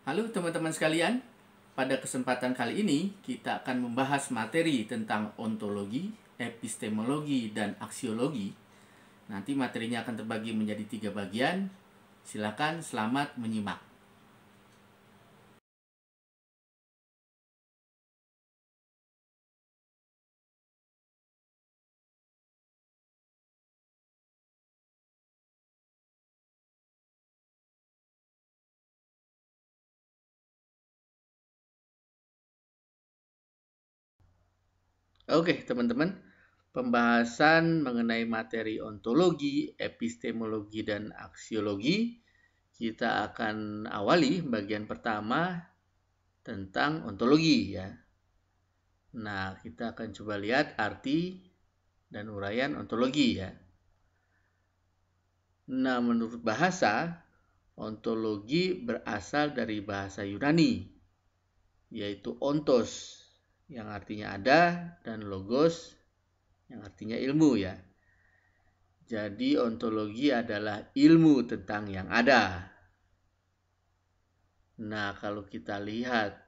Halo teman-teman sekalian, pada kesempatan kali ini kita akan membahas materi tentang ontologi, epistemologi, dan aksiologi. Nanti materinya akan terbagi menjadi 3 bagian. Silakan selamat menyimak. Oke teman-teman, pembahasan mengenai materi ontologi, epistemologi, dan aksiologi kita akan awali bagian pertama tentang ontologi ya. Nah, kita akan coba lihat arti dan uraian ontologi ya. Nah, menurut bahasa, ontologi berasal dari bahasa Yunani, yaitu ontos, yang artinya ada, dan logos, yang artinya ilmu ya. Jadi ontologi adalah ilmu tentang yang ada. Nah, kalau kita lihat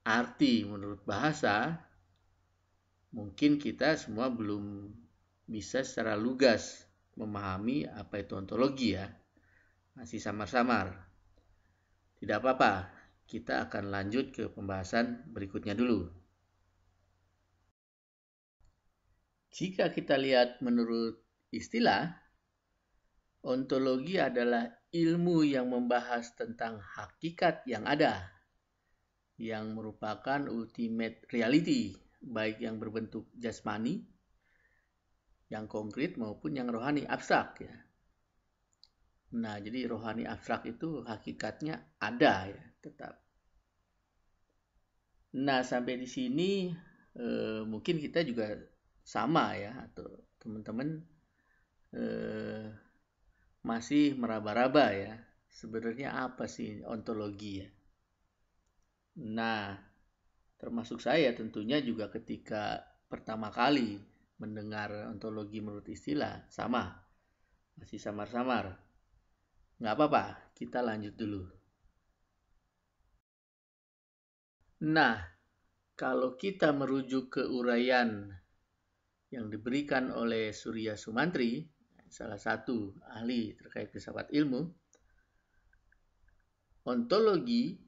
arti menurut bahasa, mungkin kita semua belum bisa secara lugas memahami apa itu ontologi ya. Masih samar-samar. Tidak apa-apa, kita akan lanjut ke pembahasan berikutnya dulu. Jika kita lihat menurut istilah, ontologi adalah ilmu yang membahas tentang hakikat yang ada, yang merupakan ultimate reality, baik yang berbentuk jasmani, yang konkret maupun yang rohani abstrak ya. Nah, jadi rohani abstrak itu hakikatnya ada ya, tetap. Nah, sampai di sini mungkin kita juga sama ya, atau teman-teman masih meraba-raba ya. Sebenarnya apa sih ontologi ya? Nah, termasuk saya tentunya juga ketika pertama kali mendengar ontologi menurut istilah, sama. Masih samar-samar. Nggak apa-apa, kita lanjut dulu. Nah, kalau kita merujuk ke uraian yang diberikan oleh Surya Sumantri, salah satu ahli terkait filsafat ilmu, ontologi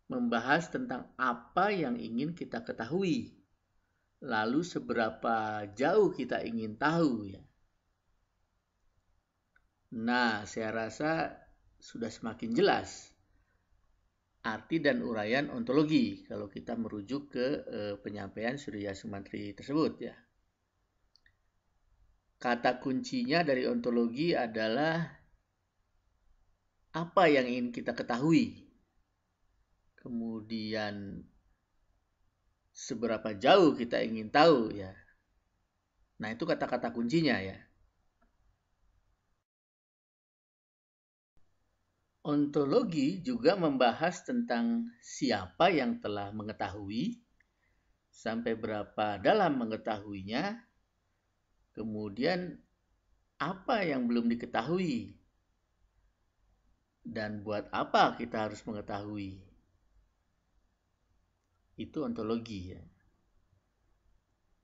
membahas tentang apa yang ingin kita ketahui, lalu seberapa jauh kita ingin tahu ya. Nah, saya rasa sudah semakin jelas arti dan uraian ontologi kalau kita merujuk ke penyampaian Surya Sumantri tersebut ya. Kata kuncinya dari ontologi adalah apa yang ingin kita ketahui. Kemudian seberapa jauh kita ingin tahu ya. Nah, itu kata-kata kuncinya ya. Ontologi juga membahas tentang siapa yang telah mengetahui, sampai berapa dalam mengetahuinya, kemudian apa yang belum diketahui, dan buat apa kita harus mengetahui. Itu ontologi ya.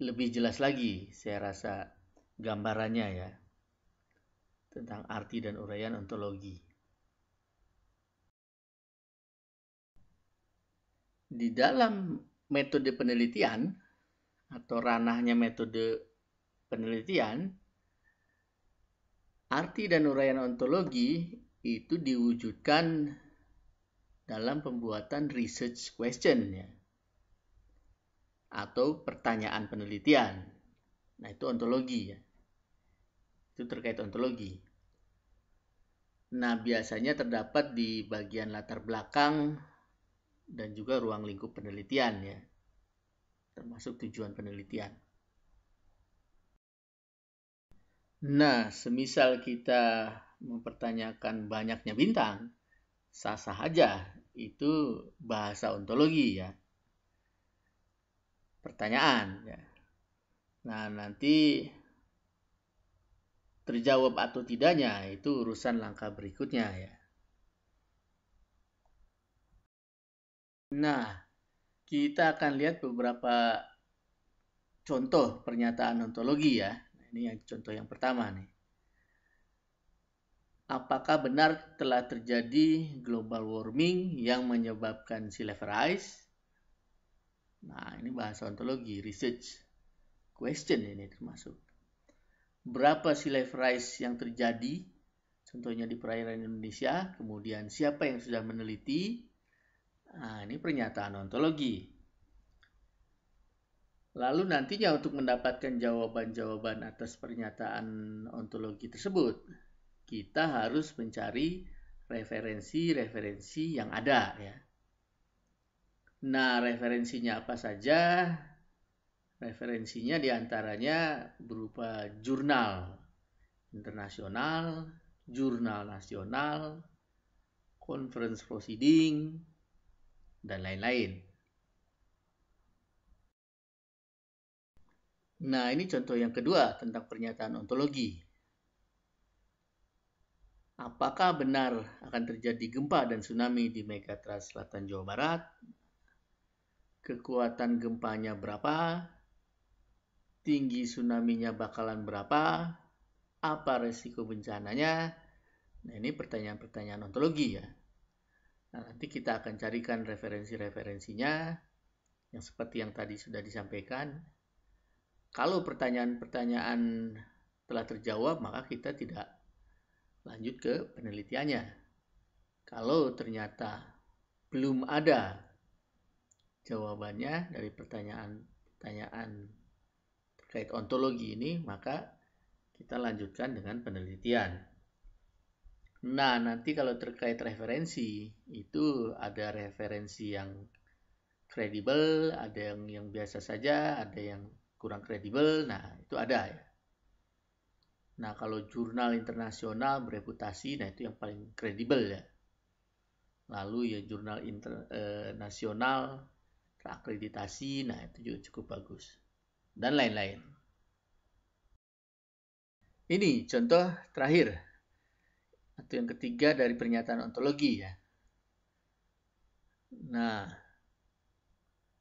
Lebih jelas lagi saya rasa gambarannya ya, tentang arti dan uraian ontologi. Di dalam metode penelitian atau ranahnya metode penelitian, arti dan uraian ontologi itu diwujudkan dalam pembuatan research question ya, atau pertanyaan penelitian. Nah, itu ontologi ya. Itu terkait ontologi. Nah, biasanya terdapat di bagian latar belakang dan juga ruang lingkup penelitian ya, termasuk tujuan penelitian. Nah, semisal kita mempertanyakan banyaknya bintang, sah-sah aja itu bahasa ontologi ya. Pertanyaan ya. Nah, nanti terjawab atau tidaknya itu urusan langkah berikutnya ya. Nah, kita akan lihat beberapa contoh pernyataan ontologi ya. Ini yang contoh yang pertama nih. Apakah benar telah terjadi global warming yang menyebabkan sea level rise? Nah, ini bahasa ontologi, research question ini termasuk. Berapa sea level rise yang terjadi? Contohnya di perairan Indonesia. Kemudian siapa yang sudah meneliti? Nah, ini pernyataan ontologi. Lalu nantinya untuk mendapatkan jawaban-jawaban atas pernyataan ontologi tersebut, kita harus mencari referensi-referensi yang ada ya. Nah, referensinya apa saja? Referensinya diantaranya berupa jurnal internasional, jurnal nasional, conference proceeding, dan lain-lain. Nah, ini contoh yang kedua tentang pernyataan ontologi. Apakah benar akan terjadi gempa dan tsunami di Megatrust Selatan Jawa Barat? Kekuatan gempanya berapa? Tinggi tsunami-nya bakalan berapa? Apa resiko bencananya? Nah, ini pertanyaan-pertanyaan ontologi ya. Nah, nanti kita akan carikan referensi-referensinya yang seperti yang tadi sudah disampaikan. Kalau pertanyaan-pertanyaan telah terjawab, maka kita tidak lanjut ke penelitiannya. Kalau ternyata belum ada jawabannya dari pertanyaan-pertanyaan terkait ontologi ini, maka kita lanjutkan dengan penelitian. Nah, nanti kalau terkait referensi, itu ada referensi yang kredibel, ada yang biasa saja, ada yang kurang kredibel. Nah, itu ada ya. Nah, kalau jurnal internasional bereputasi, nah itu yang paling kredibel ya. Lalu ya jurnal internasional terakreditasi, nah itu juga cukup bagus. Dan lain-lain. Ini contoh terakhir atau yang ketiga dari pernyataan ontologi ya. Nah,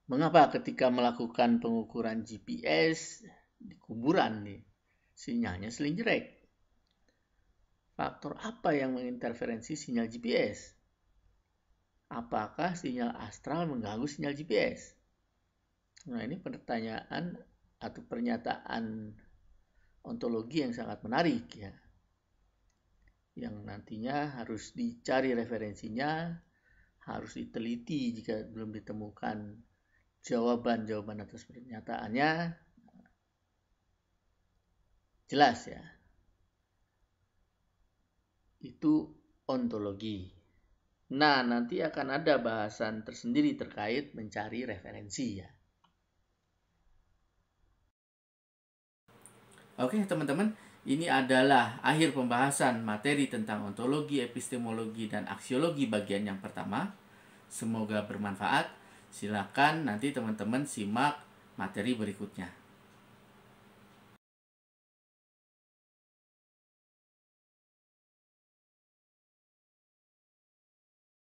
mengapa ketika melakukan pengukuran GPS di kuburan nih, sinyalnya sering jelek? Faktor apa yang menginterferensi sinyal GPS? Apakah sinyal astral mengganggu sinyal GPS? Nah, ini pertanyaan atau pernyataan ontologi yang sangat menarik ya. Yang nantinya harus dicari referensinya, harus diteliti jika belum ditemukan jawaban-jawaban atas pernyataannya. Jelas ya. Itu ontologi. Nah, nanti akan ada bahasan tersendiri terkait mencari referensi ya. Oke teman-teman, ini adalah akhir pembahasan materi tentang ontologi, epistemologi, dan aksiologi bagian yang pertama. Semoga bermanfaat. Silakan nanti teman-teman simak materi berikutnya.